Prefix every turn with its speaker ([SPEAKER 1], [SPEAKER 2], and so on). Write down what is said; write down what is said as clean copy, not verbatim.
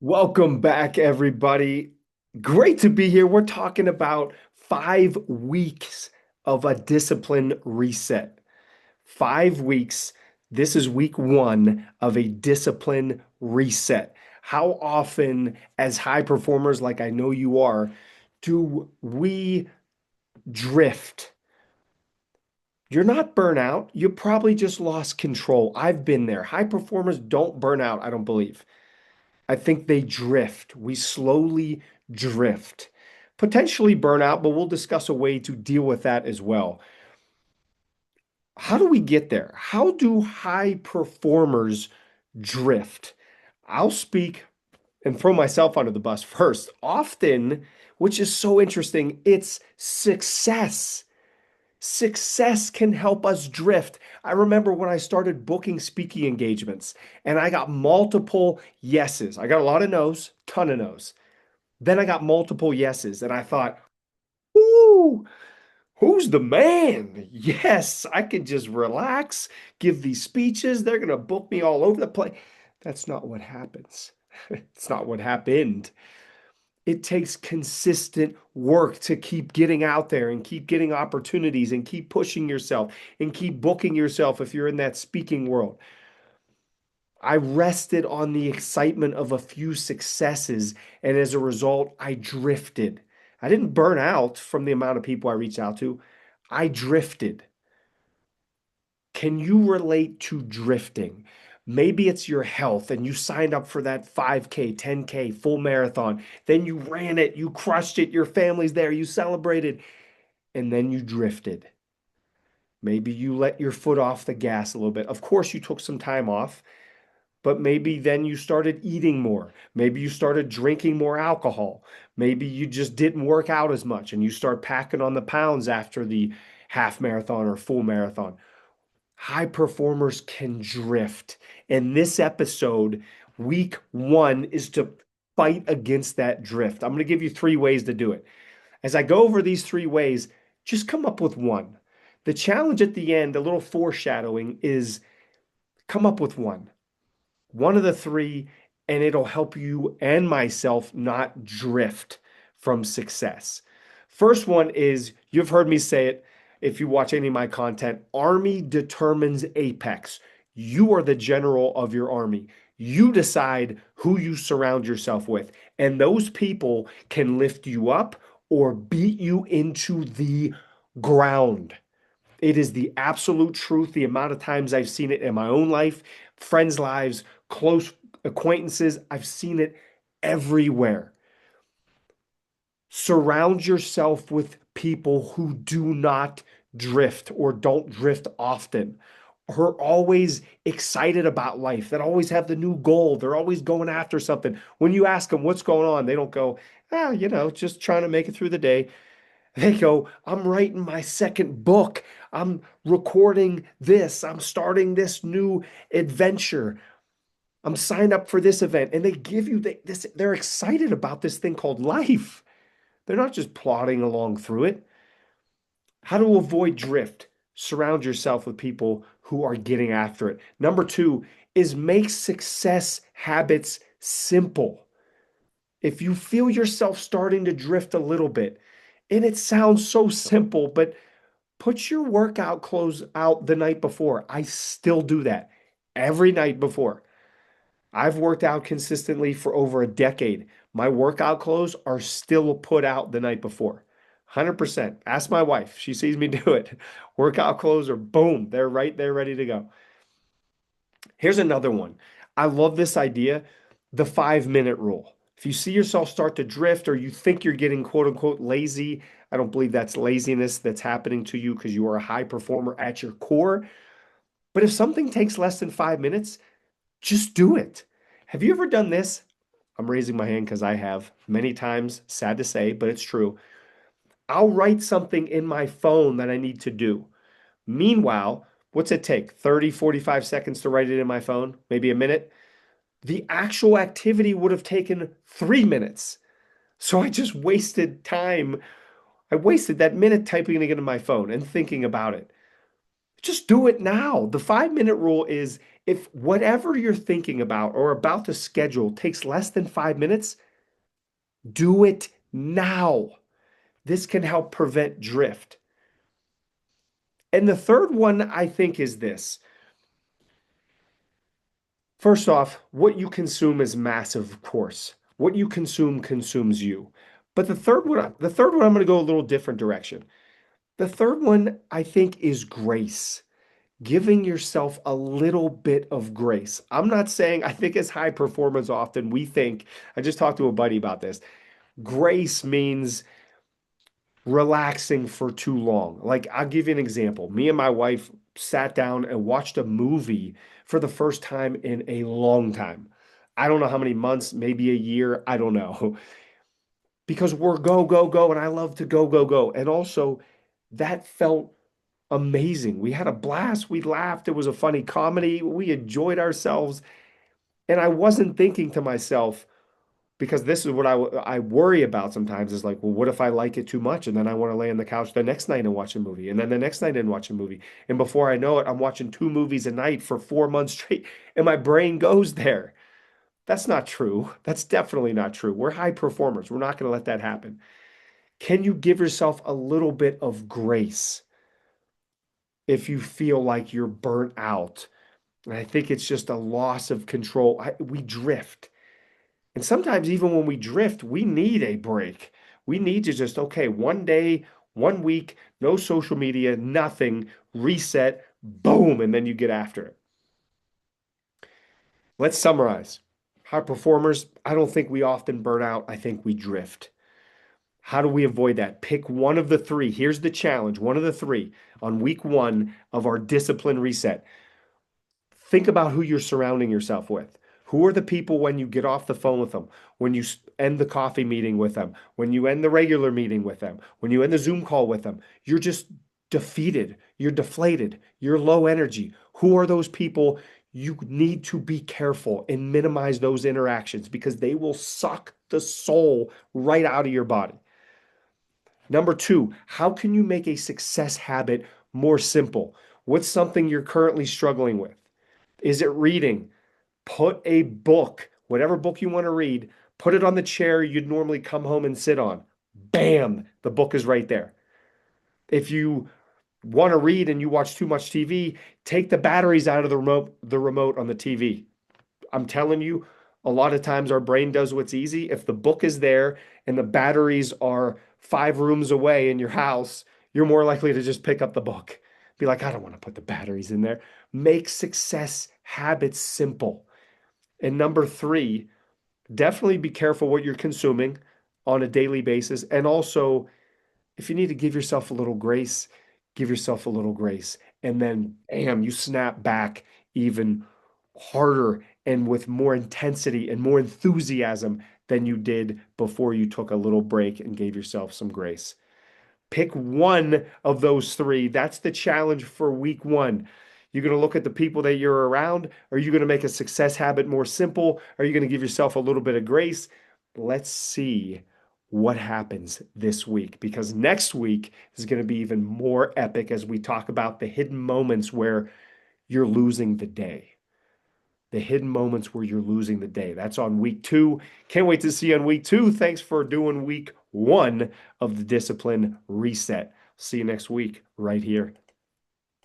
[SPEAKER 1] Welcome back, everybody. Great to be here. We're talking about 5 weeks of a discipline reset. 5 weeks. This is week one of a discipline reset. How often, as high performers like I know you are, do we drift? You're not burnout. You probably just lost control. I've been there. High performers don't burn out, I don't believe. I think they drift. We slowly drift. Potentially burnout, but we'll discuss a way to deal with that as well. How do we get there? How do high performers drift? I'll speak and throw myself under the bus first. Often, which is so interesting, it's success. Success can help us drift. I remember when I started booking speaking engagements and I got multiple yeses. I got a lot of no's, ton of no's. Then I got multiple yeses and I thought, "Ooh, who's the man? Yes, I could just relax, give these speeches. They're going to book me all over the place." That's not what happens. It's not what happened. It takes consistent work to keep getting out there and keep getting opportunities and keep pushing yourself and keep booking yourself if you're in that speaking world. I rested on the excitement of a few successes, and as a result, I drifted. I didn't burn out from the amount of people I reached out to. I drifted. Can you relate to drifting? Maybe it's your health and you signed up for that 5K, 10K, full marathon. Then you ran it, you crushed it, your family's there, you celebrated, and then you drifted. Maybe you let your foot off the gas a little bit. Of course, you took some time off, but maybe then you started eating more. Maybe you started drinking more alcohol. Maybe you just didn't work out as much and you start packing on the pounds after the half marathon or full marathon. High performers can drift. And this episode, week one, is to fight against that drift. I'm going to give you 3 ways to do it. As I go over these 3 ways, just come up with one. The challenge at the end, a little foreshadowing, is come up with one of the three, and it'll help you and myself not drift from success. First one is you've heard me say it if you watch any of my content, army determines apex. You are the general of your army. You decide who you surround yourself with, and those people can lift you up or beat you into the ground. It is the absolute truth. The amount of times I've seen it in my own life, friends' lives, close acquaintances, I've seen it everywhere. Surround yourself with people who do not drift or don't drift often, who are always excited about life, that always have the new goal. They're always going after something. When you ask them what's going on, they don't go, just trying to make it through the day. They go, I'm writing my second book. I'm recording this. I'm starting this new adventure. I'm signed up for this event. And they give you this, they're excited about this thing called life. They're not just plodding along through it. How to avoid drift? Surround yourself with people who are getting after it. Number two is make success habits simple. If you feel yourself starting to drift a little bit, and it sounds so simple, but put your workout clothes out the night before. I still do that every night before. I've worked out consistently for over a decade. My workout clothes are still put out the night before. 100%. Ask my wife. She sees me do it. Workout clothes are boom, they're right there ready to go. Here's another one. I love this idea, the 5 minute rule. If you see yourself start to drift or you think you're getting quote unquote lazy, I don't believe that's laziness that's happening to you because you are a high performer at your core. But if something takes less than 5 minutes, just do it. Have you ever done this? I'm raising my hand because I have many times, sad to say, but it's true. I'll write something in my phone that I need to do. Meanwhile, what's it take? 30, 45 seconds to write it in my phone? Maybe a minute? The actual activity would have taken 3 minutes. So I just wasted time. I wasted that minute typing it into my phone and thinking about it. Just do it now. The 5 minute rule is if whatever you're thinking about or about to schedule takes less than 5 minutes, do it now. This can help prevent drift. And the third one, I think, is this. First off, what you consume is massive, of course. What you consume consumes you. But the third one, I'm going to go a little different direction. The third one, I think, is grace. Giving yourself a little bit of grace. I'm not saying, I think as high performers often we think, I just talked to a buddy about this. Grace means relaxing for too long. Like, I'll give you an example. Me and my wife sat down and watched a movie for the first time in a long time. I don't know how many months, maybe a year, I don't know. Because we're go, go, go, and I love to go, go, go. And also, that felt amazing. We had a blast. We laughed. It was a funny comedy. We enjoyed ourselves. And I wasn't thinking to myself, because this is what I worry about sometimes is like, well, what if I like it too much? And then I want to lay on the couch the next night and watch a movie. And then the next night and watch a movie. And before I know it, I'm watching two movies a night for 4 months straight. And my brain goes there. That's not true. That's definitely not true. We're high performers. We're not going to let that happen. Can you give yourself a little bit of grace if you feel like you're burnt out? And I think it's just a loss of control. We drift. And sometimes, even when we drift, we need a break. We need to just, okay, one day, 1 week, no social media, nothing, reset, boom, and then you get after it. Let's summarize. High performers, I don't think we often burn out. I think we drift. How do we avoid that? Pick one of the three. Here's the challenge, one of the three on week one of our discipline reset. Think about who you're surrounding yourself with. Who are the people when you get off the phone with them, when you end the coffee meeting with them, when you end the regular meeting with them, when you end the Zoom call with them? You're just defeated. You're deflated. You're low energy. Who are those people? You need to be careful and minimize those interactions because they will suck the soul right out of your body. Number two, how can you make a success habit more simple? What's something you're currently struggling with? Is it reading? Put a book, whatever book you want to read, put it on the chair you'd normally come home and sit on. Bam, the book is right there. If you want to read and you watch too much TV, take the batteries out of the remote on the TV. I'm telling you, a lot of times our brain does what's easy. If the book is there and the batteries are 5 rooms away in your house, you're more likely to just pick up the book. Be like, I don't want to put the batteries in there. Make success habits simple. And number three, definitely be careful what you're consuming on a daily basis. And also, if you need to give yourself a little grace, give yourself a little grace. And then, bam, you snap back even harder and with more intensity and more enthusiasm than you did before you took a little break and gave yourself some grace. Pick one of those three. That's the challenge for week one. You're going to look at the people that you're around. Are you going to make a success habit more simple? Are you going to give yourself a little bit of grace? Let's see what happens this week because next week is going to be even more epic as we talk about the hidden moments where you're losing the day. The hidden moments where you're losing the day. That's on week two. Can't wait to see you on week two. Thanks for doing week one of the discipline reset. See you next week right here.